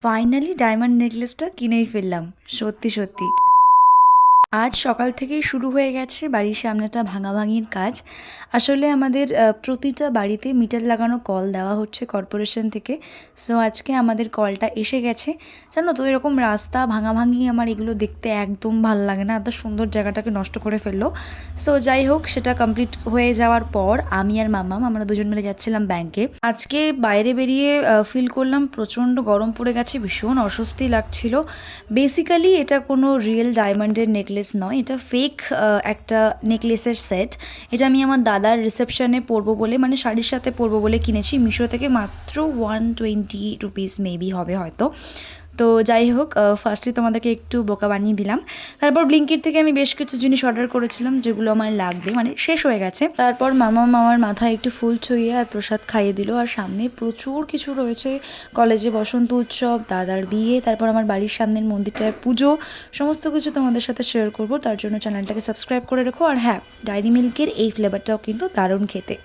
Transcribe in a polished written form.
Finally diamond নেকলেসটা কিনেই ফেললাম। সত্যি সত্যি আজ সকাল থেকেই শুরু হয়ে গেছে বাড়ির সামনেটা ভাঙাভাঙির কাজ। আসলে আমাদের প্রতিটা বাড়িতে মিটার লাগানো কল দেওয়া হচ্ছে কর্পোরেশন থেকে। সো আজকে আমাদের কলটা এসে গেছে। জানো তো, এরকম রাস্তা ভাঙাভাঙি আমার এগুলো দেখতে একদম ভাল লাগে না, এত সুন্দর জায়গাটাকে নষ্ট করে ফেললো। সো যাই হোক, সেটা কমপ্লিট হয়ে যাওয়ার পর আমি আর মাম্মাম আমরা দুজন মিলে যাচ্ছিলাম ব্যাংকে। আজকে বাইরে বেরিয়ে ফিল করলাম প্রচণ্ড গরম পড়ে গেছে, ভীষণ অস্বস্তি লাগছিল। বেসিক্যালি এটা কোনো রিয়েল ডায়মন্ডের নেকলেস নয়, এটা ফেক একটা নেকলেসের সেট। এটা আমি আমার দাদার রিসেপশনে পরবো বলে, মানে শাড়ির সাথে পরবো বলে কিনেছি মিশো থেকে। মাত্র 120 রুপিস মেবি হবে হয়তো। তো যাই হোক, ফার্স্টে তোমাদেরকে একটু বোকা বানিয়ে দিলাম। তারপর ব্লিঙ্কিট থেকে আমি বেশ কিছু জিনিস অর্ডার করেছিলাম যেগুলো আমার লাগবে, মানে শেষ হয়ে গেছে। তারপর মামার মাথায় একটু ফুল ছুঁয়ে আর প্রসাদ খাইয়ে দিল। আর সামনে প্রচুর কিছু রয়েছে, কলেজে বসন্ত উৎসব, দাদার বিয়ে, তারপর আমার বাড়ির সামনের মন্দিরটায় পুজো, সমস্ত কিছু তোমাদের সাথে শেয়ার করবো। তার জন্য চ্যানেলটাকে সাবস্ক্রাইব করে রেখো। আর হ্যাঁ, ডায়েরি মিল্কের এই ফ্লেভারটাও কিন্তু দারুণ খেতে।